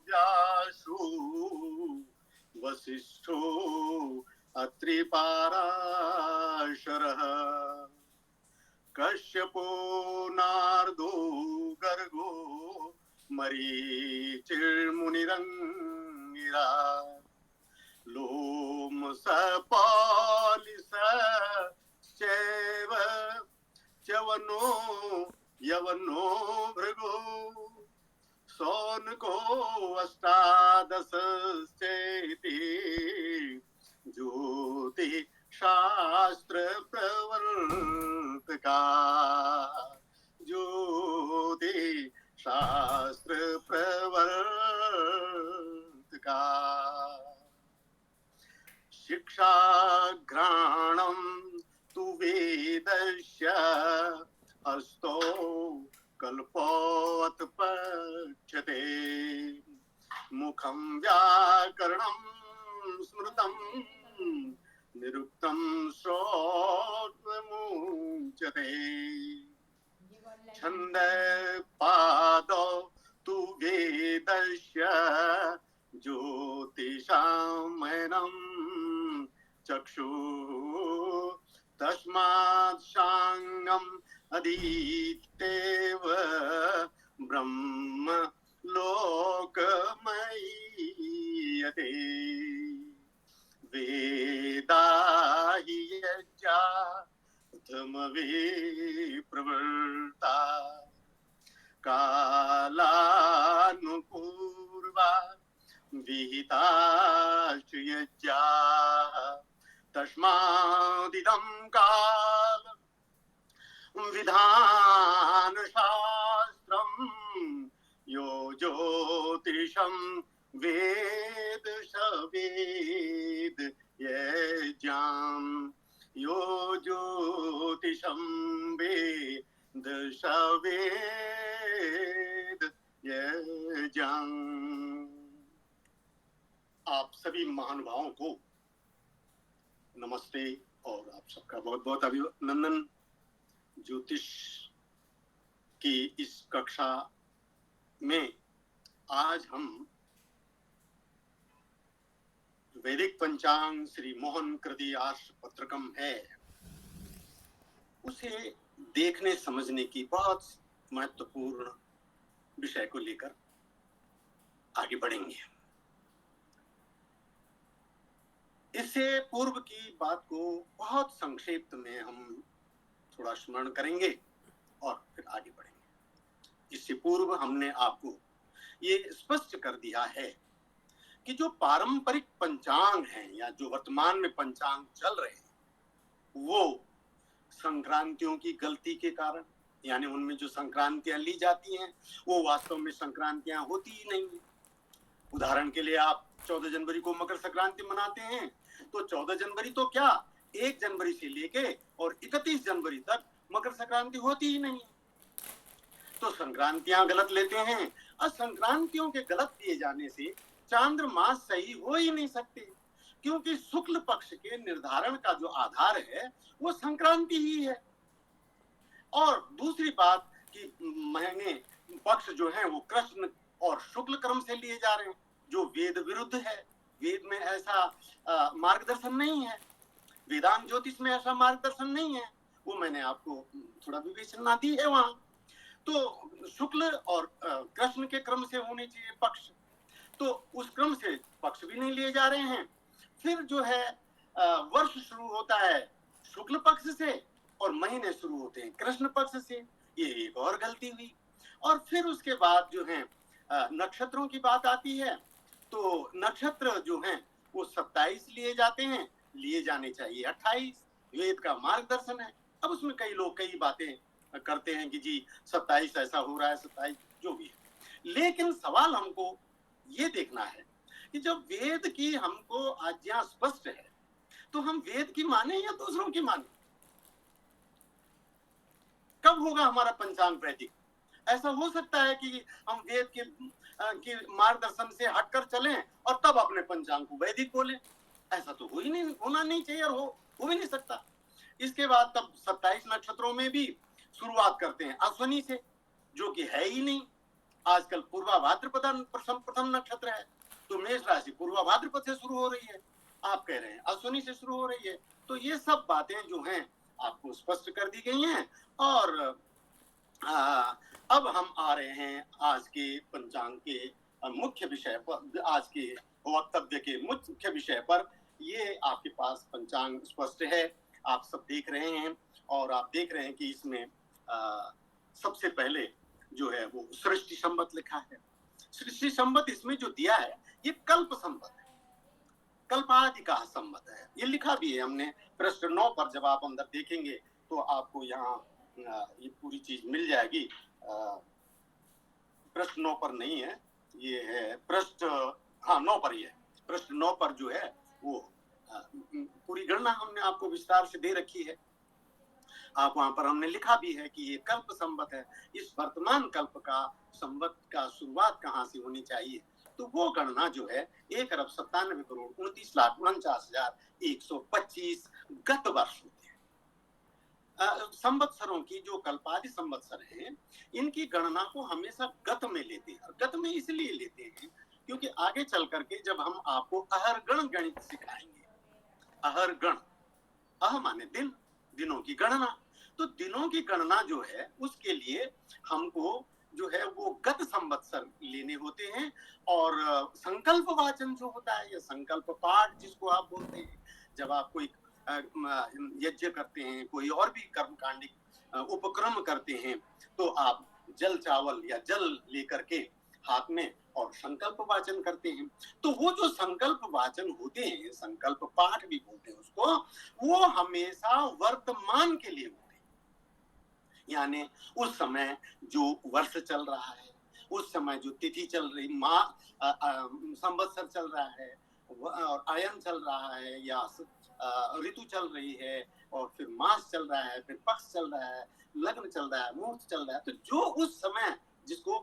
व्यासो वसिष्ठो अत्रिपाराशरः कश्यपो नारदो गर्गो मरीचिर्मुनिरङ्गिरा लोमसपालिसश्चैव च्यवनो यवनो भृगो सौनको अष्टादशश्चेति ज्योतिः शास्त्र प्रवर्तका ज्योतिः शास्त्र प्रवर्तका शिक्षाघ्राणं तु वेदस्य हस्तो कल्पोत्पक्षते मुखं व्याकरणं स्मृतं निरुक्तं श्रोत्रमुच्यते छन्दः पादौ तु वेदस्य ज्योतिषामयनं चक्षुः तस्मात् साङ्गम् अधीतेव ब्रह्म लोकमयीयते वेदा हि यज्ञा प्रथमवे प्रवृत्ता कालानुपूर्वा विहिताश्च यज्ञाः तस्मादिदं काल विधान शास्त्रम यो ज्योतिषं वेद स वेद यज्ञां यो ज्योतिषं वेद स वेद यज्ञां। आप सभी महानुभावों को नमस्ते और आप सबका बहुत बहुत अभिनंदन। ज्योतिष की इस कक्षा में आज हम वैदिक पंचांग श्री मोहन कृति आर्ष पत्रकम है उसे देखने समझने की बहुत महत्वपूर्ण विषय को लेकर आगे बढ़ेंगे। इससे पूर्व की बात को बहुत संक्षिप्त में हम थोड़ा स्मरण करेंगे और फिर आगे बढ़ेंगे। इससे पूर्व हमने आपको ये स्पष्ट कर दिया है कि जो पारंपरिक पंचांग हैं या जो वर्तमान में पंचांग चल रहे हैं वो संक्रांतियों की गलती के कारण, यानी उनमें जो संक्रांतियां ली जाती हैं वो वास्तव में संक्रांतियां होती ही नहीं है। उदाहरण के लिए आप 14 जनवरी को मकर संक्रांति मनाते हैं तो 14 जनवरी तो क्या 1 जनवरी से लेके और 31 जनवरी तक मकर संक्रांति होती ही नहीं है। तो संक्रांतियां गलत लेते हैं और संक्रांतियों के गलत दिए जाने से चांद्रमास सही हो ही नहीं सकते, क्योंकि शुक्ल पक्ष के निर्धारण का जो आधार है वो संक्रांति ही है। और दूसरी बात कि महीने पक्ष जो है वो कृष्ण और शुक्ल क्रम से लिए जा रहे हैं, जो वेद विरुद्ध है। वेद में ऐसा मार्गदर्शन नहीं है, वेदांत ज्योतिष में ऐसा मार्गदर्शन नहीं है। वो मैंने आपको थोड़ा विवेचना दी है वहां। तो शुक्ल और कृष्ण के क्रम से होने चाहिए पक्ष, तो उस क्रम से पक्ष भी नहीं लिए जा रहे हैं। फिर जो है वर्ष शुरू होता है शुक्ल पक्ष से और महीने शुरू होते हैं कृष्ण पक्ष से, ये एक और गलती हुई। और फिर उसके बाद जो है नक्षत्रों की बात आती है तो नक्षत्र जो हैं वो 27 लिए जाते हैं, लिए जाने चाहिए 28, वेद का मार्गदर्शन है। अब उसमें कई लोग कई बातें करते हैं कि जी 27 ऐसा हो रहा है, 27 जो भी है। लेकिन सवाल हमको ये देखना है कि जब वेद की हमको आज्ञा स्पष्ट है तो हम वेद की माने या दूसरों की माने? कब होगा हमारा पंचांग वैदिक? ऐसा हो सकता है कि हम वेद के मार्गदर्शन से हटकर चलें और तब अपने पंचांग को वैदिक बोलें? ऐसा तो हो ही नहीं, होना नहीं चाहिए और हो भी नहीं सकता। इसके बाद तब 27 नक्षत्रों में भी शुरुआत करते हैं अश्विनी से, जो कि है ही नहीं। आजकल पूर्वा भाद्रपद प्रथम नक्षत्र है, तो मेष राशि पूर्वा भाद्रपद से शुरू हो रही है, आप कह रहे हैं अश्विनी से शुरू हो रही है। तो ये सब बातें जो हैं आपको स्पष्ट कर दी गई हैं। और अब हम आ रहे हैं आज के पंचांग के मुख्य विषय पर, आज के वक्तव्य के मुख्य विषय पर। ये आपके पास पंचांग स्पष्ट है, आप सब देख रहे हैं, और आप देख रहे हैं कि इसमें सबसे पहले जो है वो सृष्टि संवत लिखा है। सृष्टि संवत इसमें जो दिया है ये कल्प संवत है, कल्पादि का संवत है, ये लिखा भी है हमने पृष्ठ 9 पर। जब आप अंदर देखेंगे तो आपको यहाँ ये पूरी चीज मिल जाएगी। पृष्ठ 9 पर नहीं है, ये है पृष्ठ 9 पर ही है। पृष्ठ 9 पर जो है वो पूरी गणना हमने आपको विस्तार से दे रखी है। आप वहां पर हमने लिखा भी है कि ये कल्प संवत है, इस वर्तमान कल्प का संवत का शुरुआत कहाँ से होनी चाहिए। तो वो गणना जो है 1,97,29,49,125 गत वर्ष होते हैं। संवत्सरों की जो कल्पादि संवत्सर हैं, इनकी गणना को हमेशा गत में लेते हैं। गत में इसलिए लेते हैं क्योंकि आगे चल करके जब हम आपको अहरगण गणित सिखाएंगे, अहरगण, अह माने दिन, दिनों की गणना, तो दिनों की गणना जो है उसके लिए हमको जो है वो गत संवत्सर लेने होते हैं। और संकल्प वाचन जो होता है, या संकल्प पाठ जिसको आप बोलते हैं, जब आप कोई यज्ञ करते हैं, कोई और भी कर्मकांडिक उपक्रम करते हैं, तो आप जल चावल या जल लेकर के हाथ में और संकल्प वाचन करते हैं। तो वो जो संकल्प वाचन होते हैं, संकल्प पाठ भी बोलते हैं उसको, वो हमेशा वर्तमान के लिए होते हैं। यानी उस समय जो वर्ष चल रहा है, उस समय जो तिथि चल रही, संवत्सर चल रहा है, और आयन चल रहा है, या ऋतु चल रही है, और फिर मास चल रहा है, फिर पक्ष चल रहा है, लग्न चल रहा है, मुहूर्त चल रहा है, तो जो उस समय जिसको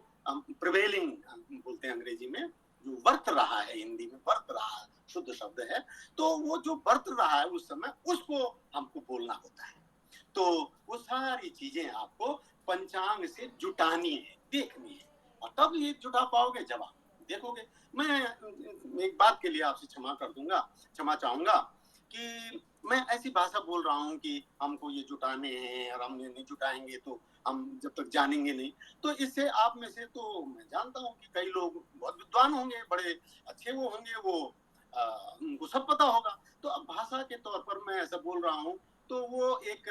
प्रिवेलिंग बोलते हैं अंग्रेजी में, जो वर्त रहा है, हिंदी में वर्त रहा है शुद्ध शब्द है, तो वो जो वर्त रहा है उस समय, उसको हमको बोलना होता है। तो वो सारी चीजें आपको पंचांग से जुटानी है, देखनी है, और तब ये जुटा पाओगे जब आप देखोगे। मैं एक बात के लिए आपसे क्षमा चाहूंगा कि मैं ऐसी भाषा बोल रहा हूँ कि हमको ये जुटाने हैं, और हम ये नहीं जुटाएंगे तो हम जब तक जानेंगे नहीं। तो इससे आप में से तो मैं जानता हूँ कि कई लोग बहुत विद्वान होंगे, बड़े अच्छे वो होंगे, वो उनको सब पता होगा। तो अब भाषा के तौर पर मैं ऐसा बोल रहा हूँ, तो वो एक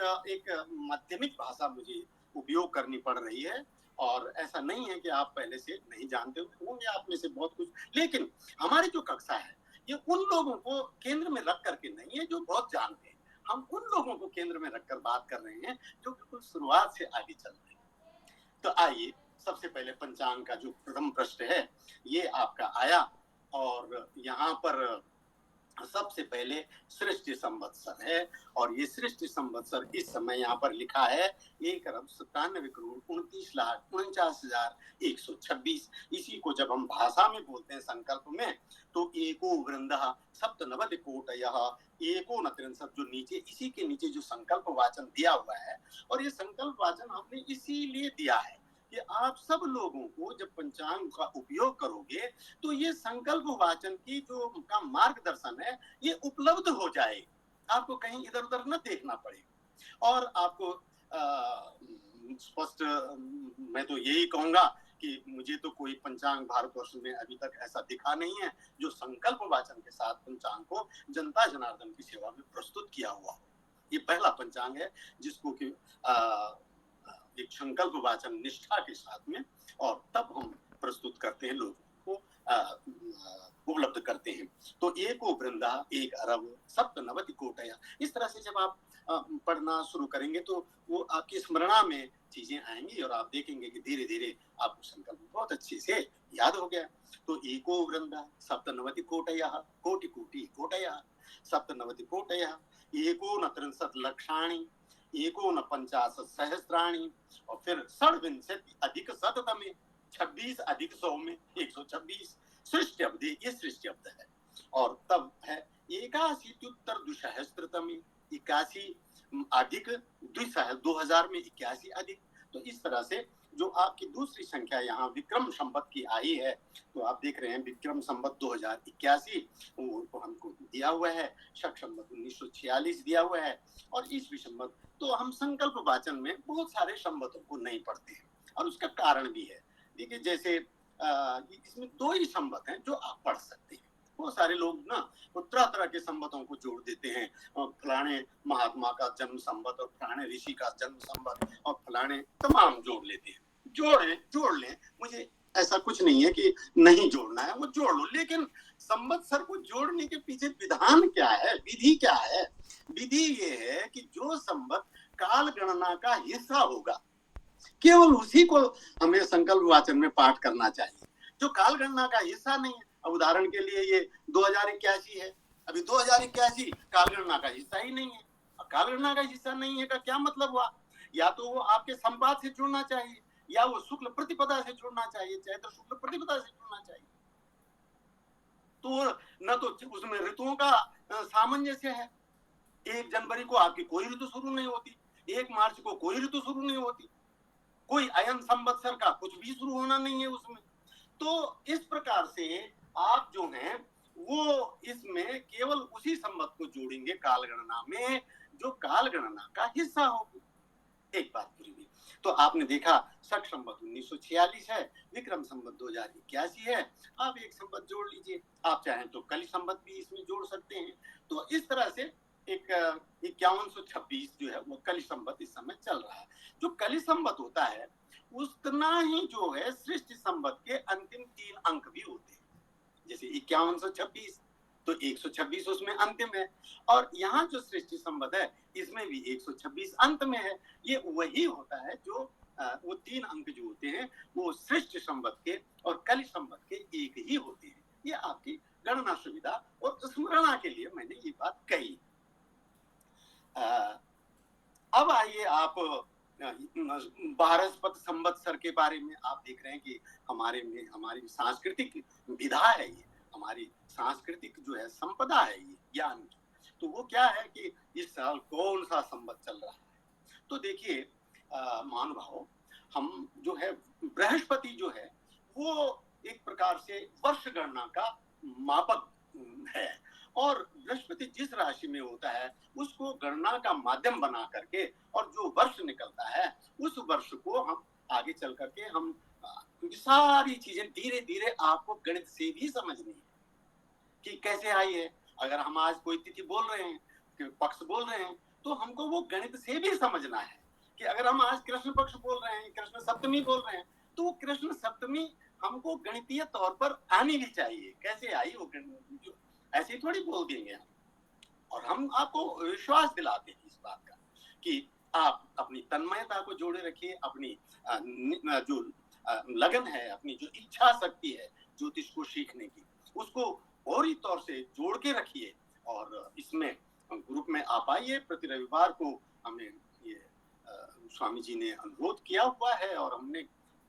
माध्यमिक भाषा मुझे उपयोग करनी पड़ रही है। और ऐसा नहीं है कि आप पहले से नहीं जानते होंगे आप में से बहुत कुछ, लेकिन हमारी जो कक्षा है ये उन लोगों को केंद्र में रख करके नहीं है जो बहुत जानते हैं, हम उन लोगों को केंद्र में रखकर बात कर रहे हैं जो बिल्कुल शुरुआत से आगे चल रहे हैं। तो आइए, सबसे पहले पंचांग का जो प्रथम पृष्ठ है ये आपका आया, और यहाँ पर सबसे पहले सृष्टि संवत्सर है। और ये सृष्टि संवत्सर इस समय यहाँ पर लिखा है 1,97,29,49,126। इसी को जब हम भाषा में बोलते हैं संकल्प में, तो एको वृंदः सप्तनवति कोटयः एकोनत्रिंशत्, जो नीचे इसी के नीचे जो संकल्प वाचन दिया हुआ है, और ये संकल्प वाचन हमने इसीलिए दिया है कि आप सब लोगों को जब पंचांग का उपयोग करोगे तो ये संकल्प वाचन की जो का मार्गदर्शन है ये उपलब्ध हो जाए, आपको कहीं इधर उधर न देखना पड़े। और आपको स्पष्ट मैं तो यही कहूंगा कि मुझे तो कोई पंचांग भारतवर्ष में अभी तक ऐसा दिखा नहीं है जो संकल्प वाचन के साथ पंचांग को जनता जनार्दन की सेवा में प्रस्तुत किया हुआ। ये पहला पंचांग है जिसको कि एक संकल्प वाचन निष्ठा के साथ में, और तब हम प्रस्तुत करते हैं, लोगों को उपलब्ध करते हैं। तो एको वृंदा एक अरब सप्तनवति कोटया, इस तरह से जब आप पढ़ना शुरू करेंगे तो वो आपकी स्मरणा में चीजें आएंगी, और आप देखेंगे कि धीरे धीरे आपको संकल्प बहुत अच्छे से याद हो गया। तो एको वृंदा सप्तनवति कोटया, कोटि कोटि कोटया सप्तनवति कोटया एकोनत्रिंशत् लक्षाणि एकोनपंचाशत् सहस्राणि, और फिर षड्विंशति अधिक शततमे 26 अधिक 100 में 126 सृष्टि अवधि, ये सृष्टि अवधि है। और तब है 81 द्विसहस्त्रतमे 81 अधिक 2000 में 81 अधिक। तो इस तरह से जो आपकी दूसरी संख्या यहाँ विक्रम संवत की आई है, तो आप देख रहे हैं विक्रम संवत 2081 वो हमको दिया हुआ है, शक संवत 1946 दिया हुआ है, और ईस्वी संवत। तो हम संकल्प वाचन में बहुत सारे संवतों को नहीं पढ़ते हैं, और उसका कारण भी है। देखिए जैसे इसमें 2 ही संवत हैं जो आप पढ़ सकते हैं। बहुत सारे लोग ना वो तरह तरह के संवतों को जोड़ देते हैं, फलाने महात्मा का जन्म संवत और फलाने ऋषि का जन्म संवत और फलाने तमाम जोड़ लेते हैं। जोड़ लें, मुझे ऐसा कुछ नहीं है कि नहीं जोड़ना है, वो जोड़ लो, लेकिन संवत्सर को जोड़ने के पीछे विधान क्या है, विधि क्या है? विधि ये है कि जो संवत काल गणना का हिस्सा होगा, केवल उसी को हमें संकल्प वाचन में पाठ करना चाहिए। जो काल गणना का हिस्सा नहीं है, अब उदाहरण के लिए ये 2081 है, अभी 2081 काल गणना का हिस्सा ही नहीं है। काल गणना का हिस्सा नहीं है का क्या मतलब हुआ? या तो वो आपके संपात से जुड़ना चाहिए, या वो शुक्ल प्रतिपदा से जुड़ना चाहिए, चैत्र शुक्ल प्रतिपदा से जुड़ना चाहिए। तो न तो उसमें ऋतुओं का सामंजस्य है। 1 जनवरी को आपकी कोई ऋतु शुरू नहीं होती, 1 मार्च को कोई ऋतु शुरू नहीं होती, कोई अयन संवत्सर का कुछ भी शुरू होना नहीं है उसमें। तो इस प्रकार से आप जो हैं वो इसमें केवल उसी संवत को जोड़ेंगे काल गणना में जो काल गणना का हिस्सा होगी। एक बात पूरी हुई। तो आपने देखा शक संवत 1946 है, विक्रम संवत 2081 है, आप एक संवत जोड़ लीजिए। आप चाहें तो कली संवत भी इसमें जोड़ सकते हैं। तो इस तरह से एक 5126 जो है वो कली संवत इस समय चल रहा है। जो कली संवत होता है उतना ही जो है सृष्टि संवत के अंतिम 3 अंक भी होते हैं। जैसे 5126 तो 126 उसमें अंतिम है, और यहाँ जो सृष्टि संवत है इसमें भी 126 अंत में है। ये वही होता है जो वो 3 अंक जो होते हैं वो सृष्टि संवत के और कली संवत के एक ही होते हैं। ये आपकी गणना सुविधा और स्मरणा के लिए मैंने ये बात कही। अब आइए आप बारहस्पत संवत्सर के बारे में आप देख रहे हैं कि हमारी सांस्कृतिक विधा है, ये हमारी सांस्कृतिक जो है संपदा है ये ज्ञान की। तो वो क्या है कि इस साल कौन सा संवत चल रहा है। तो देखिए महानुभाव, हम जो है बृहस्पति जो है वो एक प्रकार से वर्ष गणना का मापक है, और बृहस्पति जिस राशि में होता है उसको गणना का माध्यम बना करके और जो वर्ष निकलता है उस वर्ष को हम आगे चल करके हम क्योंकि सारी चीजें धीरे धीरे आपको गणित से भी समझनी है कि कैसे आई है। अगर हम आज कोई तिथि बोल रहे हैं, पक्ष बोल रहे हैं, तो हमको वो गणित से भी समझना है कि अगर हम आज कृष्ण पक्ष बोल रहे हैं, कृष्ण सप्तमी बोल रहे हैं, तो वो कृष्ण सप्तमी हमको गणितीय तौर पर आनी भी चाहिए। कैसे आई वो गणित, ऐसे थोड़ी बोल देंगे हम। और हम आपको विश्वास दिलाते हैं इस बात का कि आप अपनी तन्मयता को जोड़े रखिए, अपनी जो लगन है, अपनी जो इच्छा शक्ति है ज्योतिष को सीखने की, उसको और ही तौर से जोड़ के रखिए। और इसमें ग्रुप में आप आइए। प्रति रविवार को हमें ये स्वामी जी ने अनुरोध किया हुआ है, और हमने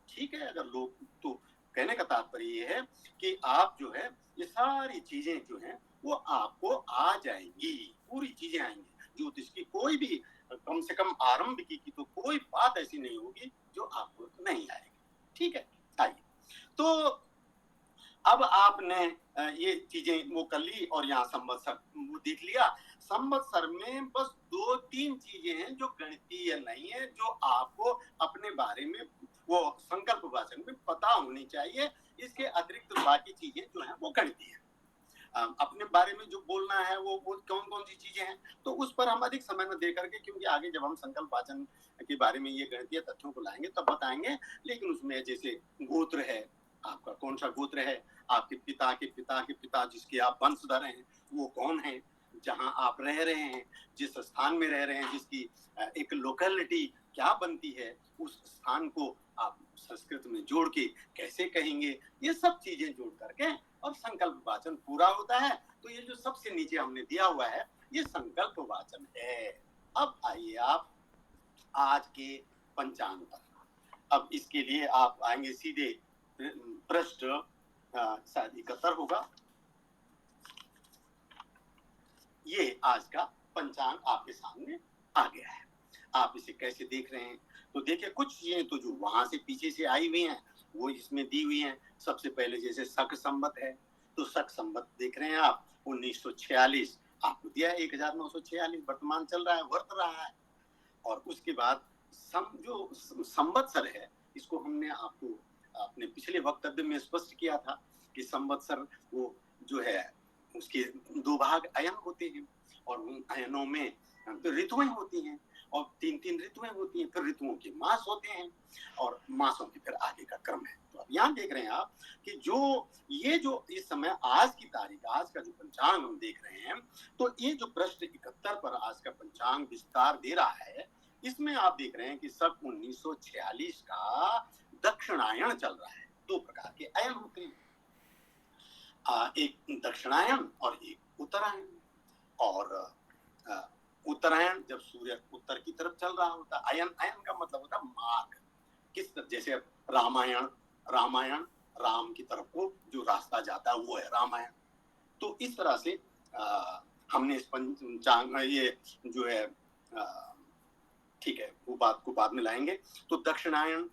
ठीक है, अगर लोग तो कहने का तात्पर्य ये है कि आप जो है ये सारी चीजें जो है वो आपको आ जाएंगी, पूरी चीजें आएंगी। ज्योतिष की कोई भी कम से कम आरंभ की तो कोई बात ऐसी नहीं होगी जो आपको नहीं आएगी। ठीक है, आइए। तो अब आपने ये चीजें वो कर ली और यहाँ संवत्सर वो देख लिया। संवत्सर में बस 2-3 चीजें हैं जो गणितीय नहीं है, जो आपको अपने बारे में वो संकल्प वाचन में पता होनी चाहिए। इसके अतिरिक्त बाकी चीजें जो हैं वो गणितीय है। अपने बारे में जो बोलना है वो कौन कौन सी चीजें हैं, तो उस पर हम अधिक समय न दे करके, क्योंकि आगे जब हम संकल्प वाचन के बारे में ये गणितीय तथ्यों को लाएंगे तब बताएंगे। लेकिन उसमें जैसे गोत्र है, आपका कौन सा गोत्र है, आपके पिता के पिता के पिता जिसके आप वंशधर हैं वो कौन है, जहां आप रह रहे हैं, जिस स्थान में रह रहे हैं, जिसकी एक लोकेलिटी क्या बनती है, उस स्थान को आप संस्कृत में जोड़ के कैसे कहेंगे, ये सब चीजें जोड़ करके और संकल्प वाचन पूरा होता है। तो ये जो सबसे नीचे हमने दिया हुआ है ये संकल्प वाचन है। अब आइए आप आज के पंचांग पर। अब इसके लिए आप आएंगे सीधे पृष्ठ शायद 71 होगा। ये आज का पंचांग आपके सामने आ गया है। आप इसे कैसे देख रहे हैं? तो देखिए कुछ चीजें तो जो वहां से पीछे से आई हुई हैं वो इसमें दी हुई हैं। सबसे पहले जैसे शक संवत है, तो शक संवत देख रहे हैं आप 1946 आपको दिया है, 1946 वर्तमान चल रहा है, वर्त रहा है। और उसके बाद जो संवत्सर है, इसको हमने आपको अपने पिछले वक्तव्य में स्पष्ट किया था कि संवत्सर वो जो है उसके दो भाग अयन होते हैं, और उन अयनों में तो ऋतुएं होती हैं, और 3-3 ऋतुएं होती हैं, फिर ऋतुओं के मास होते हैं, और मासों के फिर आगे का क्रम है। तो अब यहाँ देख रहे हैं आप कि जो इस समय आज की तारीख, आज का जो पंचांग हम देख रहे हैं, तो ये जो पृष्ठ 71 पर आज का पंचांग विस्तार दे रहा है, इसमें आप देख रहे हैं कि सब 1946 का दक्षिणायन चल रहा है। दो प्रकार के अयन होते हैं, एक दक्षिणायन और एक उत्तरायण। और उत्तरायण जब सूर्य उत्तर की तरफ चल रहा होता है, अयन का मतलब होता है मार्ग, किस तरफ, जैसे रामायण राम की तरफ को जो रास्ता जाता है वो है रामायण। तो इस तरह से हमने इस पंचांग ये जो है ठीक है, वो बात को बाद में लाएंगे। तो दक्षिणायन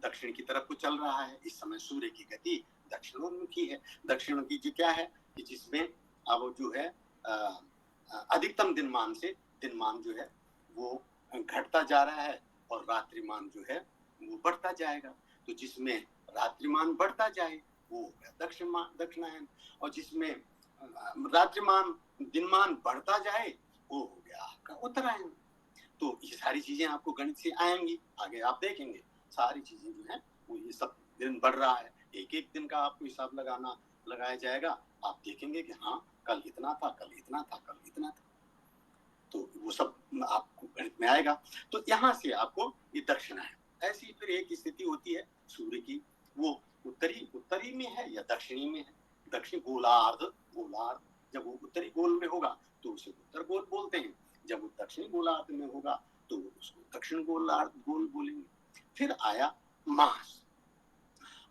दक्षिण की तरफ को चल रहा है, इस समय सूर्य की गति दक्षिणोन्मुखी है। दक्षिणोन्मुखी जी क्या है कि जिसमें अब जो है अधिकतम दिनमान जो है वो घटता जा रहा है, और रात्रिमान जो है वो बढ़ता जाएगा। तो जिसमें रात्रिमान बढ़ता जाए वो हो गया दक्षिणायन, और जिसमें रात्रिमान दिनमान बढ़ता जाए वो हो गया आपका उत्तरायण। तो ये सारी चीजें आपको गणित से आएंगी, आगे आप देखेंगे सारी चीजें जो है वो ये सब दिन बढ़ रहा है, एक एक दिन का आपको हिसाब लगाया जाएगा। आप देखेंगे कि हाँ कल इतना था, कल इतना था, कल इतना था, तो वो सब आपको गणित में आएगा। तो यहाँ से आपको ये दक्षिणायन। ऐसी फिर एक स्थिति होती है सूर्य की, वो उत्तरी में है या दक्षिणी में है। दक्षिण गोलार्ध जब वो उत्तरी गोल में होगा तो उसे उत्तर गोल बोलते हैं, जब वो दक्षिणी गोलार्ध में होगा तो उसको दक्षिण गोलार्ध गोल बोलेंगे। फिर आया मास,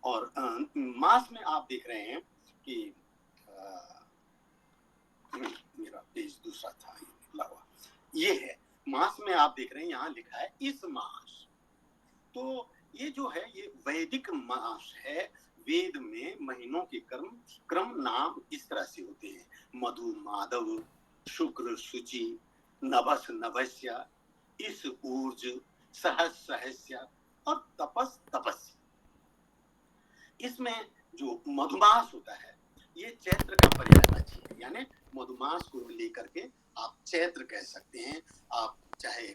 और मास में आप देख रहे हैं कि मेरा पेज दूसरा था, ये निकला हुआ, ये है मास में आप देख रहे हैं यहाँ लिखा है इस मास। तो ये जो है ये वैदिक मास है। वेद में महीनों के क्रम नाम इस तरह से होते हैं, मधु माधव, शुक्र शुचि, नभस नभस्य, इस ऊर्ज, सहस सहस्य, और तपस तपस्य। इसमें जो मधुमास होता है ये चैत्र का पर्यायवाची है, यानी मधुमास को लेकर के आप चैत्र कह सकते हैं। आप चाहे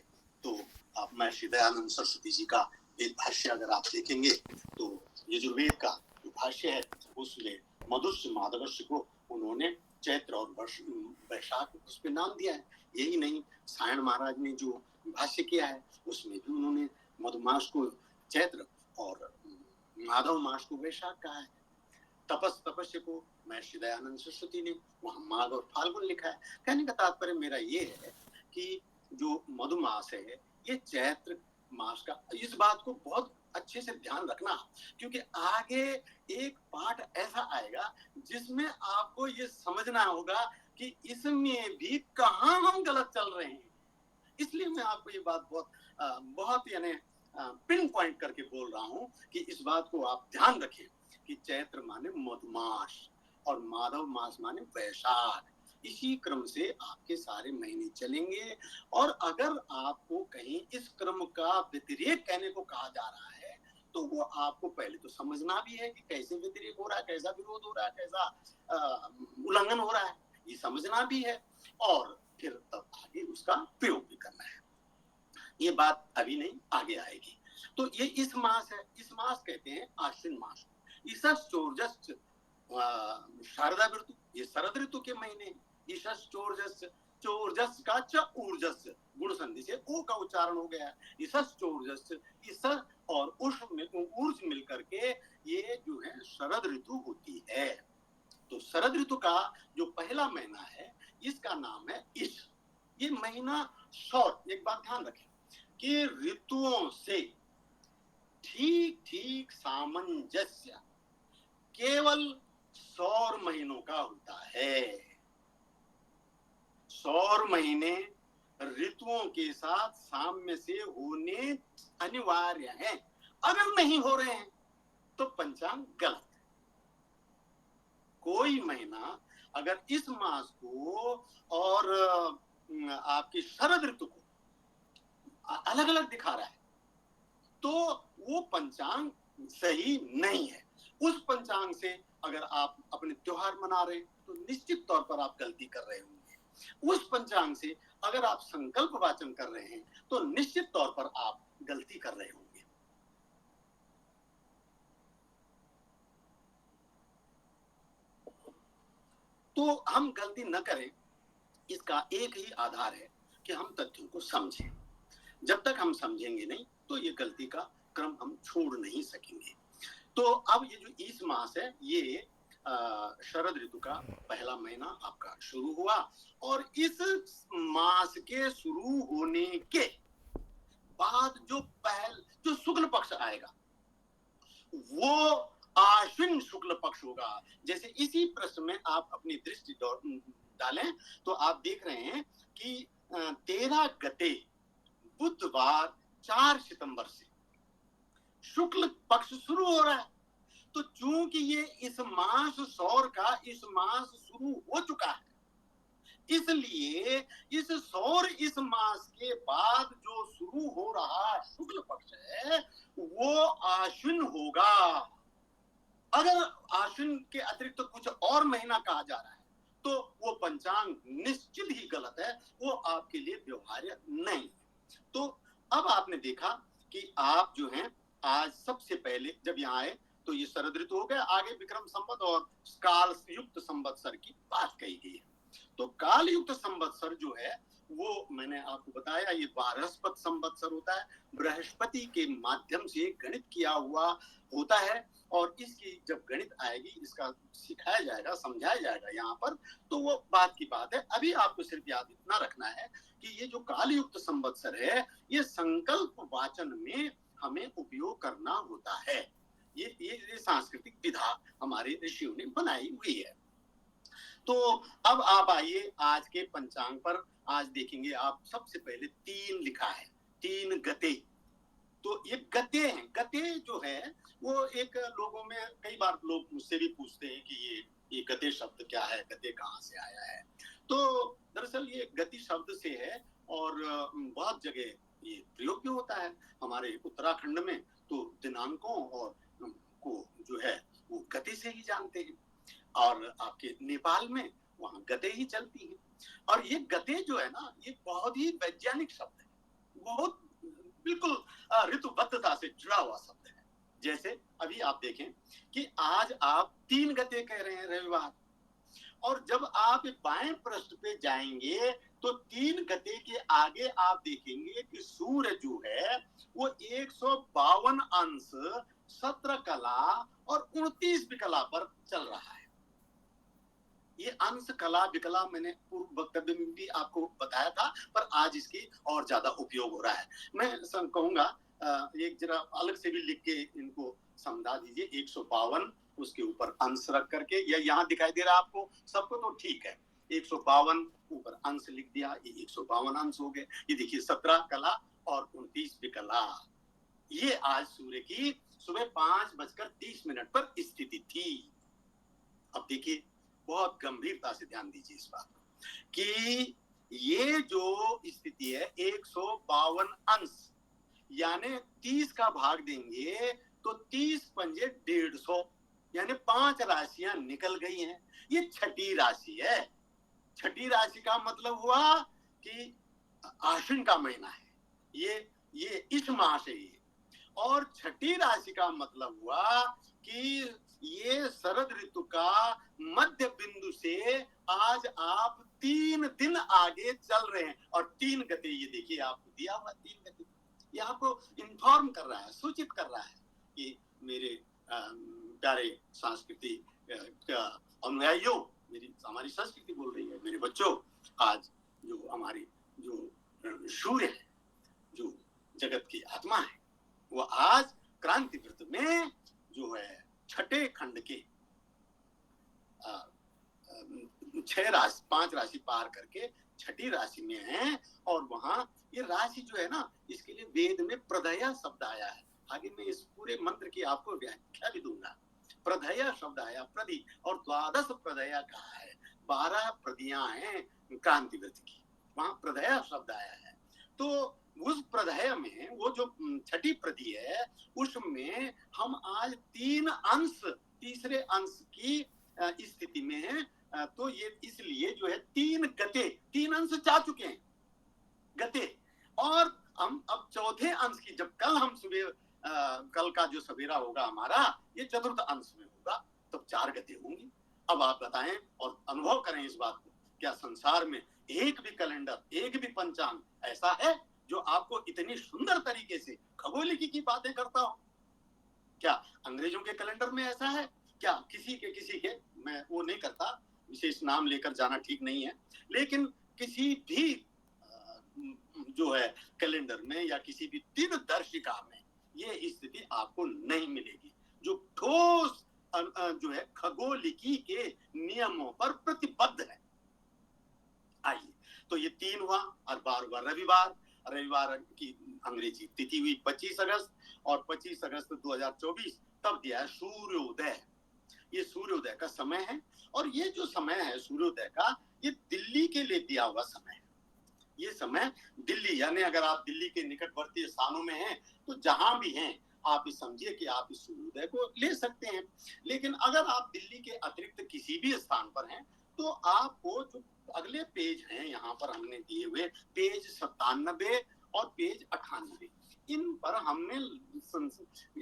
तो आप महर्षि दयानंद सरस्वती जी का वेद भाष्य अगर आप देखेंगे तो यजुर्वेद का जो भाष्य है उसमें मधुस्य माधवस्य को उन्होंने चैत्र और वैशाख उस पर नाम दिया है। यही नहीं, सायण महाराज ने जो भाष्य किया है उसमें भी उन्होंने मधुमास को चैत्र और माधव मास को वैशाख कहा है। तपस्या को महर्षि दयानंद सरस्वती ने वहां माघ और फाल्गुन लिखा है। कहने का तात्पर्य मेरा ये है कि जो मधुमास है ये चैत्र मास का, इस बात को बहुत अच्छे से ध्यान रखना, क्योंकि आगे एक पाठ ऐसा आएगा जिसमें आपको ये समझना होगा कि इसमें भी कहाँ हम गलत चल रहे हैं। इसलिए मैं आपको ये बात बहुत यानी पिन पॉइंट करके बोल रहा हूँ कि इस बात को आप ध्यान रखें कि चैत्र माने मधुमास और माधव मास माने वैशाख। इसी क्रम से आपके सारे महीने चलेंगे। और अगर आपको कहीं इस क्रम का व्यतिरेक कहने को कहा जा रहा है तो वो आपको पहले तो समझना भी है कि कैसे व्यतिरेक हो रहा है, कैसा विरोध हो रहा है, कैसा उल्लंघन हो रहा है, ये समझना भी है, और फिर तब आगे उसका प्रयोग भी करना है। ये बात अभी नहीं, आगे आएगी। तो ये इस मास है, इस मास कहते हैं आश्विन मास। ईशस चोरजस शारदा ऋतु, ये शरद ऋतु के महीने। ईशस चोरजस, चोरजस का च ऊर्जस गुण संधि से ओ का उच्चारण हो गया। ईशस चोरजस, ईशस और उष में ऊर्ज मिलकर के ये जो है शरद ऋतु होती है। तो शरद ऋतु का जो पहला महीना है इसका नाम है ईश। ये महीना शॉर्ट, एक बात ध्यान रखें कि ऋतुओं से ठीक ठीक सामंजस्य केवल सौर महीनों का होता है। सौर महीने ऋतुओं के साथ साम्य से होने अनिवार्य है। अगर नहीं हो रहे हैं तो पंचांग गलत है। कोई महीना अगर इस मास को और आपकी शरद ऋतु को अलग अलग दिखा रहा है तो वो पंचांग सही नहीं है। उस पंचांग से अगर आप अपने त्योहार मना रहे तो निश्चित तौर पर आप गलती कर रहे होंगे। उस पंचांग से अगर आप संकल्प वाचन कर रहे हैं तो निश्चित तौर पर आप गलती कर रहे होंगे। तो हम गलती न करें इसका एक ही आधार है कि हम तथ्यों को समझें। जब तक हम समझेंगे नहीं तो ये गलती का क्रम हम छोड़ नहीं सकेंगे। तो अब ये जो इस मास है ये शरद ऋतु का पहला महीना आपका शुरू हुआ और इस मास के शुरू होने के बाद जो शुक्ल पक्ष आएगा वो आश्विन शुक्ल पक्ष होगा। जैसे इसी प्रश्न में आप अपनी दृष्टि डालें तो आप देख रहे हैं कि 13 गते बुधवार 4 सितंबर से शुक्ल पक्ष शुरू हो रहा है। तो चूंकि ये इस मास सौर का इस मास शुरू हो चुका है इसलिए इस सौर इस मास के बाद जो शुरू हो रहा शुक्ल पक्ष है वो आश्विन होगा। अगर आश्विन के अतिरिक्त तो कुछ और महीना कहा जा रहा है तो वो पंचांग निश्चित ही गलत है, वो आपके लिए व्यवहार्य नहीं। तो अब आपने देखा कि आप जो हैं आज सबसे पहले जब यहाँ आए तो ये शरद ऋतु हो गया, आगे विक्रम संवत और काल युक्त संवत्सर की बात कही गई है। तो काल युक्त संवत्सर जो है वो मैंने आपको बताया ये बृहस्पत संवत्सर होता है, बृहस्पति के माध्यम से गणित किया हुआ होता है और इसकी जब गणित आएगी इसका सिखाया जाएगा समझाया जाएगा यहाँ पर, तो वो बात की बात है। अभी आपको सिर्फ याद इतना रखना है कि ये जो काल युक्त संवत्सर है ये संकल्प वाचन में हमें उपयोग करना होता है। ये सांस्कृतिक विधा हमारे ऋषियों ने बनाई हुई है। तो अब आप आइए आज के पंचांग पर। आज देखेंगे आप सबसे पहले 3 लिखा है, 3 गते। तो ये गते हैं। गते जो है वो एक लोगों में कई बार लोग मुझसे भी पूछते हैं कि ये गते शब्द क्या है, गते कहाँ से आया है। तो दरअसल ये गति शब्द से है और बहुत जगह ये प्रयोग भी होता है। हमारे उत्तराखंड में तो दिनांकों और को जो है वो गते से ही जानते हैं और आपके नेपाल में वहां गते ही चलती है। और ये गते जो है ना ये बहुत ही वैज्ञानिक शब्द है, बहुत बिल्कुल ऋतुबद्धता से जुड़ा हुआ शब्द है। जैसे अभी आप देखें कि आज आप 3 गते कह रहे हैं रविवार, और जब आप बाएं पृष्ठ पे जाएंगे तो 3 गते के आगे आप देखेंगे कि सूर्य जो है वो 152 अंश 17 कला और 29 विकला पर चल रहा है। ये अंश कला विकला मैंने पूर्व वक्तव्य में भी आपको बताया था, पर आज इसकी और ज्यादा उपयोग हो रहा है। मैं कहूंगा एक जरा अलग से भी लिख के इनको समझा दीजिए। 152 उसके ऊपर अंश रख करके, या यहाँ दिखाई दे रहा है आपको सबको तो ठीक है। 152 ऊपर अंश लिख दिया, ये 152 अंश हो गए। ये देखिए 17 कला और 29 विकला। ये आज सूर्य की सुबह 5:30 पर स्थिति थी। अब देखिए बहुत गंभीरता से ध्यान दीजिए इस बात को कि ये जो स्थिति है 152 अंश यानी 30 का भाग देंगे तो 30 पंजे 150 यानी 5 राशियां निकल गई हैं। ये छठी राशि है। छठी राशि का मतलब हुआ कि आश्विन का महीना है, ये इस माह से ही। और छठी राशि का मतलब हुआ कि ये शरद ऋतु का मध्य बिंदु से आज आप 3 दिन आगे चल रहे हैं। और 3 गते ये देखिए आपको दिया हुआ 3 गते, ये आपको इन्फॉर्म कर रहा है, सूचित कर रहा है कि मेरे प्यारे संस्कृति अनुयायियों, हमारी संस्कृति बोल रही है, मेरे बच्चों, आज जो हमारी जो सूर्य है, जो जगत की आत्मा है, वो आज क्रांति वृत्त में जो है छठे खंड के 5 राशि पार करके छठी राशि में है, और वहां ये राशि जो है ना, इसके लिए वेद में प्रदया शब्द आया है। आगे मैं इस पूरे मंत्र की आपको व्याख्या भी दूंगा। प्रदया शब्द आया, प्रदी, और द्वादश प्रदया कहा है, 12 प्रदियां हैं क्रांति व्रत की, वहां प्रदया शब्द आया है। तो उस प्रदय में वो जो छठी प्रदी है, उसमें हम आज 3 अंश, तीसरे अंश की स्थिति में है। तो ये इसलिए जो है 3 गते, 3 अंश जा चुके हैं गते, और हम अब चौथे अंश की, जब कल हम सुबह कल का जो सवेरा होगा हमारा, ये चतुर्थ अंश में होगा, तब 4 गते होंगी। अब आप बताएं और अनुभव करें इस बात को, क्या संसार में एक भी कैलेंडर, एक भी पंचांग ऐसा है जो आपको इतनी सुंदर तरीके से खगोलिकी की बातें करता हो? क्या अंग्रेजों के कैलेंडर में ऐसा है? क्या किसी के मैं वो नहीं करता, विशेष नाम लेकर जाना ठीक नहीं है, लेकिन किसी भी जो है कैलेंडर में या किसी भी दिन दर्शिका में ये स्थिति आपको नहीं मिलेगी, जो ठोस जो है खगोलिकी के नियमों पर प्रतिबद्ध है। आइए, तो ये 3 हुआ, और 12 हुआ रविवार। रविवार की अंग्रेजी तिथि हुई 25 अगस्त, और 25 अगस्त 2024 तब दिया है सूर्योदय। ये सूर्योदय का समय है, और ये जो समय है सूर्योदय का, ये दिल्ली के लिए दिया हुआ समय है। ये समय दिल्ली, यानी अगर आप दिल्ली के निकटवर्ती स्थानों में हैं, तो जहां भी हैं आप इस समझिए कि आप इस सूर्योदय को ले सकते हैं। लेकिन अगर आप दिल्ली के अतिरिक्त किसी भी स्थान पर हैं, तो आपको जो अगले पेज हैं यहाँ पर हमने दिए हुए, पेज 97 और पेज 98, इन पर हमने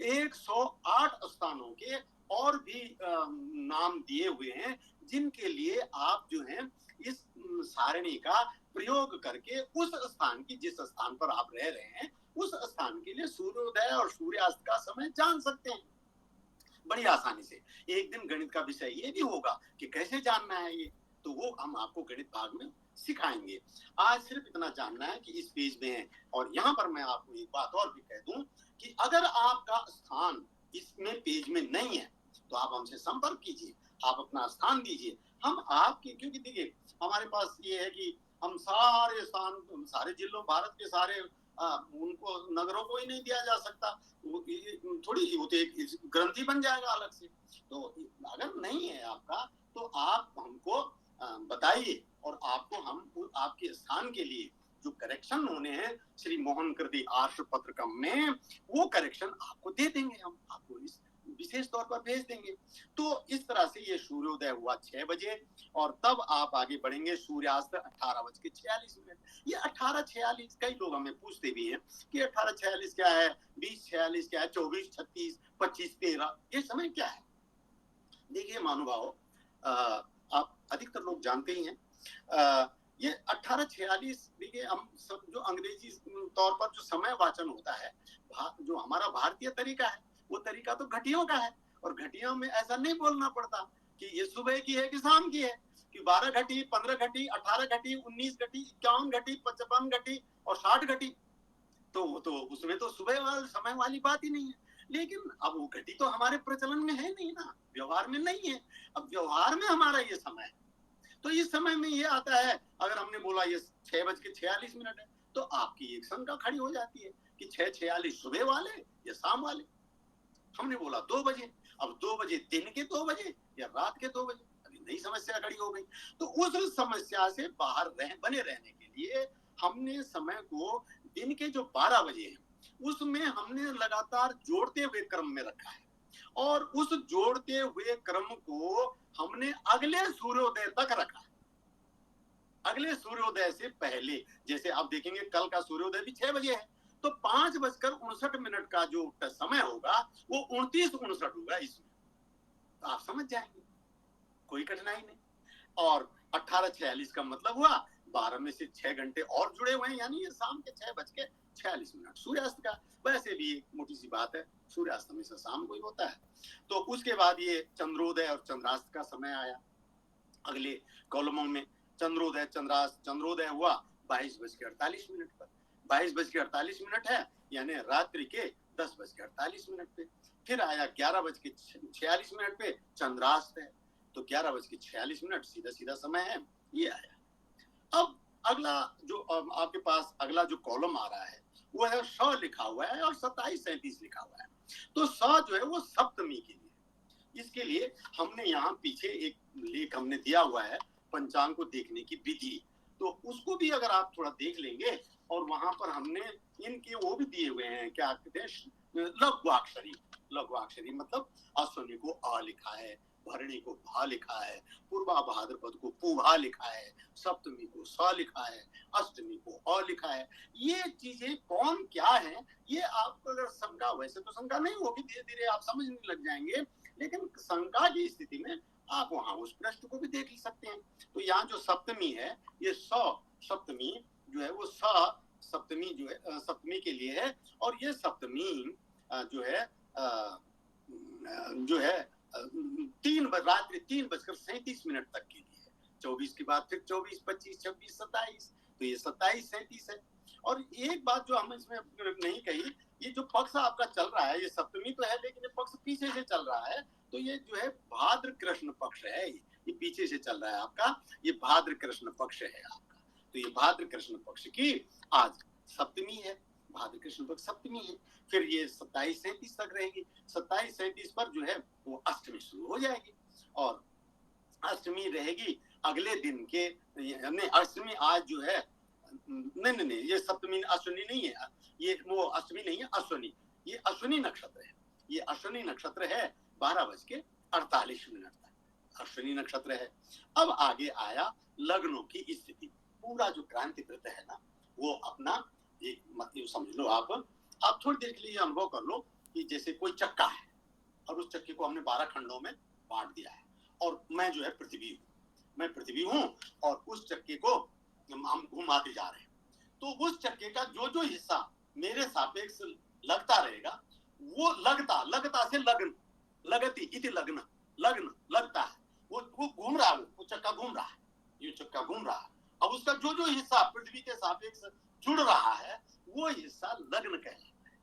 108 स्थानों के और भी नाम दिए हुए हैं, जिनके लिए आप जो है इस सारणी का प्रयोग करके उस स्थान की, जिस स्थान पर आप रह रहे हैं, उस स्थान के लिए सूर्योदय और सूर्यास्त का समय जान सकते हैं बड़ी आसानी से। एक दिन गणित का विषय ये भी होगा कि कैसे जानना है ये, तो वो हम आपको गणित भाग में सिखाएंगे। आज सिर्फ इतना जानना है कि इस पेज में है। और यहाँ पर मैं आपको एक बात और भी कह दूं कि अगर आपका स्थान इसमें पेज में नहीं है, तो आप हमसे संपर्क कीजिए, आप अपना स्थान दीजिए, हम आपके, क्योंकि देखिए हमारे पास ये है कि हम सारे स्थान, सारे जिलों, भारत के सारे उनको नगरों को ही नहीं दिया जा सकता, थोड़ी वो तो एक ग्रंथि बन जाएगा अलग से। तो अगर नहीं है आपका, तो आप हमको बताइए, और आपको हम आपके स्थान के लिए जो करेक्शन होने हैं श्री मोहन कृति आर्ष पत्रकम में, वो करेक्शन आपको दे देंगे, हम आपको इस विशेष तौर पर भेज देंगे। तो इस तरह से ये सूर्योदय हुआ 6 बजे, और तब आप आगे बढ़ेंगे सूर्यास्त 18:46। ये 18:46, कई लोग हमें पूछते भी हैं कि 18:46 क्या है, 20:46 क्या है, 24:36, 25:13, ये समय क्या है? देखिए महानुभाव, आप अधिकतर लोग जानते ही हैं, ये 18:46, देखिए हम सब जो अंग्रेजी तौर पर जो समय वाचन होता है, जो हमारा भारतीय तरीका है, वो तरीका तो घटियों का है, और घटियों में ऐसा नहीं बोलना पड़ता कि ये सुबह की है कि शाम की है, कि 12 घटी, 15 घटी, 18 घटी, 19 घटी, 51 घटी, 55 घटी और 60 घटी, तो वो तो उसमें तो सुबह वाले समय वाली बात ही नहीं है। लेकिन अब वो घटी तो हमारे प्रचलन में है नहीं ना, व्यवहार में नहीं है। अब व्यवहार में हमारा ये समय है, तो इस समय में ये आता है, अगर हमने बोला ये 6:46 है, तो आपकी एक शंका खड़ी हो जाती है कि 6:46 सुबह वाले या शाम वाले। हमने बोला 2 बजे, अब 2 बजे दिन के 2 बजे या रात के 2 बजे, अभी नई समस्या खड़ी हो गई। तो उस समस्या से बाहर बने रहने के लिए हमने समय को दिन के जो 12 बजे हैं, उसमें हमने लगातार जोड़ते हुए क्रम में रखा है, और उस जोड़ते हुए क्रम को हमने अगले सूर्योदय तक रखा है। अगले सूर्योदय से पहले, जैसे आप देखेंगे कल का सूर्योदय भी 6 बजे है, तो 5:59 का जो समय होगा वो 29:59 होगा इसमें, तो आप समझ जाएंगे, कोई कठिनाई नहीं। और 18:46 का मतलब हुआ 12 में से 6 घंटे और जुड़े हुए हैं, यानी ये शाम के 6:46 सूर्यास्त का। वैसे भी एक मोटी सी बात है, सूर्यास्त हमेशा शाम को ही होता है। तो उसके बाद ये चंद्रोदय और चंद्रास्त का समय आया अगले कॉलमों में। चंद्रोदय चंद्रास्त, चंद्रोदय हुआ 22:48 पर, 22:48 है, यानी रात्रि के 10:48 पे। फिर आया 11:46 पे चंद्रास्त है, तो 11:46 सीधा सीधा समय है, ये आया। अब अगला जो आपके पास अगला जो कॉलम आ रहा है वो है श लिखा हुआ है और 27-37 लिखा हुआ है। तो स जो है वो सप्तमी के लिए, इसके लिए हमने यहाँ पीछे एक लेख हमने दिया हुआ है पंचांग को देखने की विधि, तो उसको भी अगर आप थोड़ा देख लेंगे, और वहां पर हमने इनके वो भी दिए हुए हैं, क्या कहते हैं, लघुअक्षरी मतलब अश्विनी को अ लिखा है, भरणी को भा लिखा है, पूर्वा भाद्रपद को पूभा लिखा है, सप्तमी को स लिखा है, अष्टमी को अ लिखा है। ये चीजें कौन क्या है, ये आपको अगर शंका, वैसे तो शंका नहीं होगी, धीरे धीरे आप समझने लग जाएंगे, लेकिन शंका की स्थिति में आप वहां उस पृष्ठ को भी देख सकते हैं। तो यहाँ जो सप्तमी है, ये सप्तमी जो है वो सप्तमी जो है सप्तमी के लिए है, और ये सप्तमी जो है रात्रि 3:37 तक के लिए है। 24 के बाद फिर 24, 25, 26, 27, तो ये 27, 37 है। और एक बात जो हम इसमें नहीं कही, ये जो पक्ष आपका चल रहा है, ये सप्तमी तो है लेकिन ये पक्ष पीछे से चल रहा है, तो ये जो है भाद्र कृष्ण पक्ष है, ये पीछे से चल रहा है आपका, ये भाद्र कृष्ण पक्ष है आपका। तो ये भाद्र कृष्ण पक्ष की आज सप्तमी है, भाद्र कृष्ण पक्ष सप्तमी है। फिर ये 27-37 तक रहेगी, 27-37 पर जो है वो अष्टमी शुरू हो जाएगी, और अष्टमी रहेगी अगले दिन के, नहीं अष्टमी आज जो है, नहीं ये सप्तमी अश्विनी नहीं है, ये वो अष्टमी नहीं है, अश्विनी, ये अश्विनी नक्षत्र है, ये अश्विनी नक्षत्र है 12:48 तक अश्विनी नक्षत्र है। अब आगे आया लग्नों की स्थिति, पूरा जो क्रांति वृत्त है ना, वो अपना एक मतलब समझ लो, आप थोड़ी देर के लिए अनुभव कर लो कि जैसे कोई चक्का है और उस चक्के को हमने 12 खंडों में बांट दिया है, और मैं जो है पृथ्वी हूँ और उस चक्के को हम घुमाते जा रहे हैं, तो उस चक्के का जो जो हिस्सा मेरे सापेक्ष लगता रहेगा, वो लगता से लगती इति लग्न लगता है, वो घूम रहा है, वो चक्का घूम रहा है, ये चक्का घूम रहा है, अब उसका जो जो हिस्सा पृथ्वी के सापेक्ष जुड़ रहा है वो हिस्सा लग्न कहलाता है।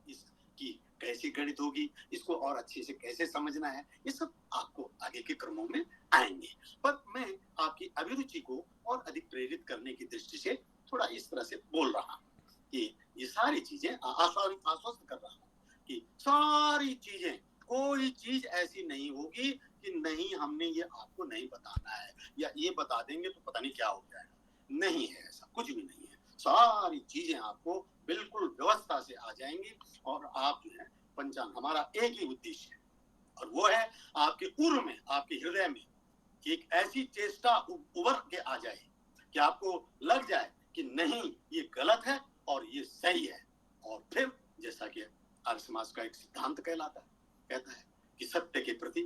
इसकी कैसी गणित होगी, इसको और अच्छे से कैसे समझना है, ये सब आपको आगे के क्रमों में आएंगे, पर मैं आपकी अभिरुचि को और अधिक प्रेरित करने की दृष्टि से थोड़ा इस तरह से बोल रहा हूँ कि ये सारी चीजें आश्वस्त कर रहा हूँ कि सारी चीजें, कोई चीज ऐसी नहीं होगी कि नहीं हमने ये आपको नहीं बताना है, या ये बता देंगे तो पता नहीं क्या हो जाएगा, नहीं है, ऐसा कुछ भी नहीं है। सारी चीजें आपको बिल्कुल व्यवस्था से आ जाएंगी, और आप जो है पंचांग, हमारा एक ही उद्देश्य है, और वो है आपके उर्व में, आपके हृदय में एक ऐसी चेष्टा उभर के आ जाए कि आपको लग जाए कि नहीं ये गलत है और ये सही है, और फिर जैसा कि आर्य समाज का एक सिद्धांत कहता है कि सत्य के प्रति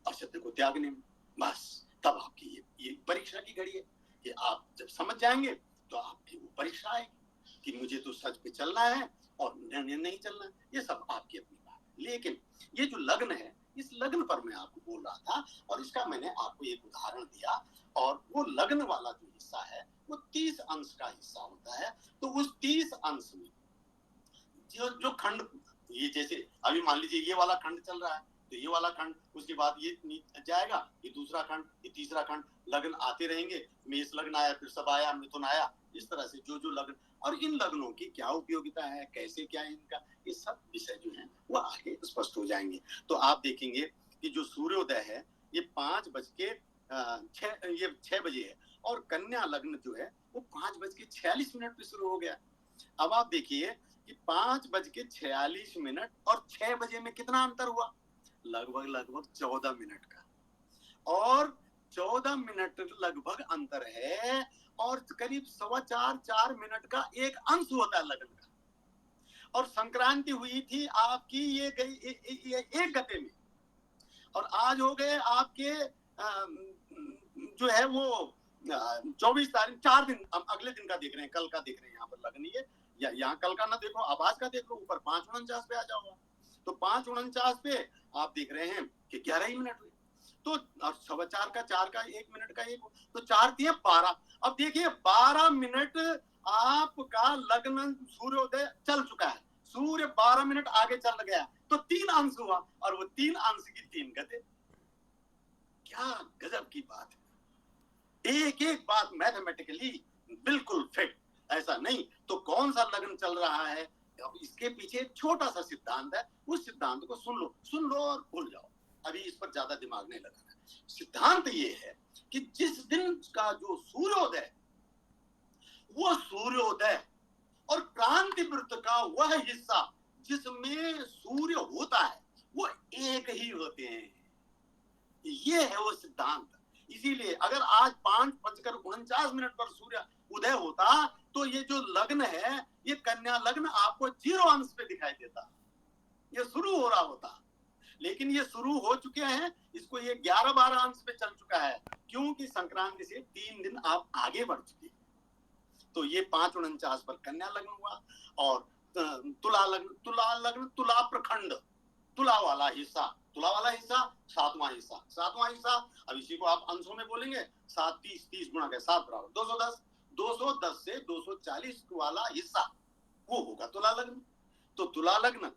असत्य को त्यागने में, बस तब आपकी ये परीक्षा की घड़ी है कि आप जब समझ जाएंगे तो आपकी वो परीक्षा आएगी कि मुझे तो सच पे चलना है और नहीं चलना है, ये सब आपकी अपनी बात। लेकिन ये जो लग्न है, इस लग्न पर मैं आपको बोल रहा था, और इसका मैंने आपको एक उदाहरण दिया, और वो लग्न वाला जो हिस्सा है वो 30 अंश का हिस्सा होता है। तो उस 30 अंश में जो खंड, ये जैसे अभी मान लीजिए ये वाला खंड चल रहा है, तो ये वाला खंड, उसके बाद ये जाएगा, ये दूसरा खंड, ये तीसरा खंड, लग्न आते रहेंगे, मेष लग्न आया, फिर सब आया, मिथुन आया, इस तरह से जो लग्न, और इन लग्नों की क्या उपयोगिता है, कैसे क्या इनका, ये सब विषय जो है वो आगे स्पष्ट हो जाएंगे। तो आप देखेंगे कि जो सूर्योदय है ये 6 बजे है, और कन्या लग्न जो है वो 5:46 पे शुरू हो गया। अब आप देखिए कि 5:46 और 6 बजे में कितना अंतर हुआ, लगभग 14 मिनट का, और 14 मिनट लगभग अंतर है, और करीब 4.25 मिनट का एक अंश होता है लग्न का, और संक्रांति हुई थी आपकी ये एक गते में, और आज हो गए आपके जो है वो 24 तारीख, 4 दिन, अगले दिन का देख रहे हैं, कल का देख रहे हैं, यहाँ पर लग्न है, या यहाँ कल का ना देखो, अब आज का देख लो, ऊपर 5:49 पे आ जाओगा, तो 5:49 पे आप देख रहे हैं कि 11 ही मिनट हुए, तो 4:15 का 4 का 1 मिनट का 1, तो 4 दिए 12। अब देखिए 12 मिनट आपका लग्न सूर्योदय चल चुका है, सूर्य 12 मिनट आगे चल गया, तो 3 अंश हुआ, और वो 3 अंश की 3 गते, क्या गजब की बात है। एक एक बात मैथमेटिकली बिल्कुल फिट, ऐसा नहीं तो कौन सा लग्न चल रहा है, अब इसके पीछे एक छोटा सा सिद्धांत है, उस सिद्धांत को सुन लो और भूल जाओ, अभी इस पर ज्यादा दिमाग नहीं लगाना। सिद्धांत ये है कि जिस दिन का जो सूर्योदय, वो सूर्योदय और क्रांति वृत्त का वह हिस्सा जिसमें सूर्य होता है वो एक ही होते हैं, ये है वो सिद्धांत। इसीलिए अगर आज 5:49 पर सूर्य उदय होता तो ये जो लग्न है, ये कन्या लग्न आपको 0 अंश पे दिखाई देता, ये शुरू हो रहा होता, लेकिन ये शुरू हो चुके हैं, इसको ये 11-12 अंश पे चल चुका है, क्योंकि संक्रांति से 3 दिन आप आगे बढ़ चुके। तो ये 5:49 पर कन्या लग्न हुआ, और तुला लग्न तुला प्रखंड, तुला वाला हिस्सा 7वां हिस्सा। अब इसी को आप अंशों में बोलेंगे, 7 30 गुणा के 7 बराबर 210 से 240 वाला हिस्सा वो होगा तुला लग्न। तो तुला लग्न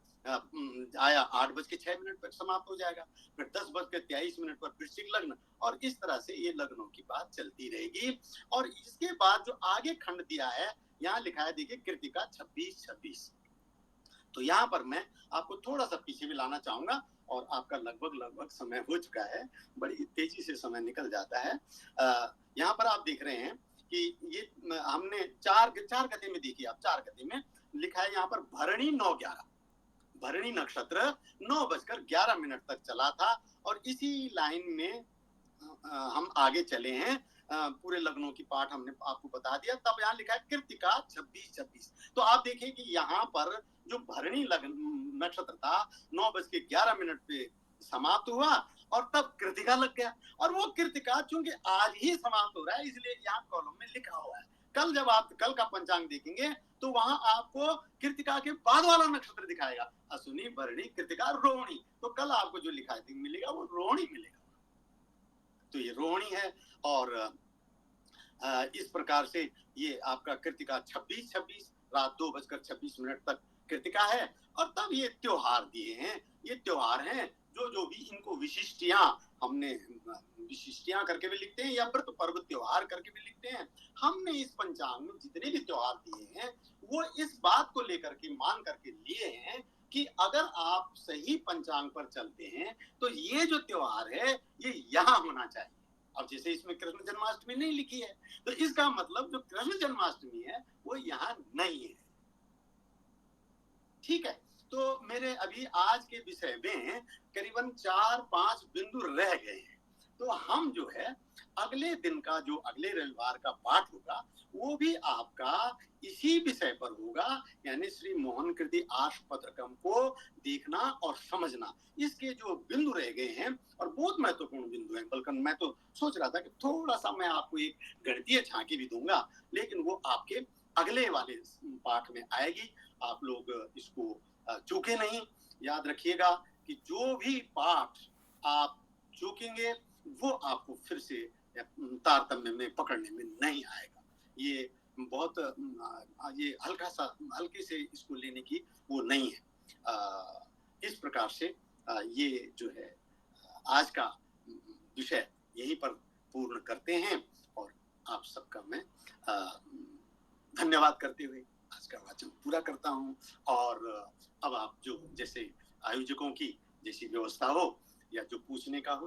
आया 8:06 पर समाप्त हो जाएगा, फिर 10:23 पर वृश्चिक लग्न, और इस तरह से ये लग्नों की बात चलती रहेगी। और इसके बाद जो आगे खंड दिया है, यहाँ लिखा है देखिए कृतिका 26-26। तो यहाँ पर मैं आपको थोड़ा सा पीछे भी लाना चाहूंगा, और आपका लगभग समय हो चुका है, बड़ी तेजी से समय निकल जाता है। यहाँ पर आप देख रहे हैं कि ये हमने चार गति में देखी, आप 4 गति में लिखा है यहाँ पर भरणी 9-11, भरणी नक्षत्र 9:11 तक चला था, और इसी लाइन में हम आगे चले हैं। पूरे लग्नों की पाठ हमने आपको बता दिया। तब यहाँ लिखा है कृतिका 26-26। तो आप देखिए कि यहाँ पर जो भरणी लग्न नक्षत्र था 9:11 पे समाप्त हुआ, और तब कृतिका लग गया, और वो कृतिका चूंकि आज ही समाप्त हो रहा है, इसलिए यहाँ कॉलम में लिखा हुआ है। कल जब आप कल का पंचांग देखेंगे तो वहां आपको कृतिका के बाद वाला नक्षत्र दिखाएगा, अश्विनी भरणी कृतिका रोहिणी। तो कल आपको जो लिखा मिलेगा वो रोहिणी मिलेगा। तो ये रोहिणी है, और इस प्रकार से ये आपका कृतिका 26-26 रात 2:26 तक कृतिका है। और तब ये त्योहार दिए हैं, ये त्योहार हैं जो भी इनको विशिष्टियां, हमने विशिष्टियां करके भी लिखते हैं या व्रत पर्व त्योहार करके भी लिखते हैं। हमने इस पंचांग में जितने भी त्योहार दिए हैं वो इस बात को लेकर के मान करके लिए हैं कि अगर आप सही पंचांग पर चलते हैं तो ये जो त्योहार है ये यहाँ होना चाहिए। अब जैसे इसमें कृष्ण जन्माष्टमी नहीं लिखी है, तो इसका मतलब जो कृष्ण जन्माष्टमी है वो यहाँ नहीं है। ठीक है, तो मेरे अभी आज के विषय में करीबन 4-5 बिंदु रह गए हैं। तो हम जो है अगले दिन का जो अगले रविवार का पाठ होगा वो भी आपका इसी विषय पर होगा, यानी श्री मोहन कृति आशुपत्रकम को देखना और समझना। इसके जो बिंदु रह गए हैं और बहुत महत्वपूर्ण बिंदु हैं, बल्कि मैं तो सोच रहा था कि थोड़ा सा मैं आपको एक गणितीय झांकी भी दूंगा, लेकिन वो आपके अगले वाले पाठ में आएगी। आप लोग इसको चूके नहीं। याद रखिएगा कि जो भी पाठ आप चूकेंगे वो आपको फिर से तारतम्य में पकड़ने में नहीं आएगा। ये बहुत ये हल्के से इसको लेने की वो नहीं है। इस प्रकार से ये जो है आज का विषय यहीं पर पूर्ण करते हैं, और आप सबका मैं धन्यवाद करते हुए आज का वाचन पूरा करता हूँ। और अब आप जो जैसे आयोजकों की जैसी व्यवस्था हो या जो पूछने का हो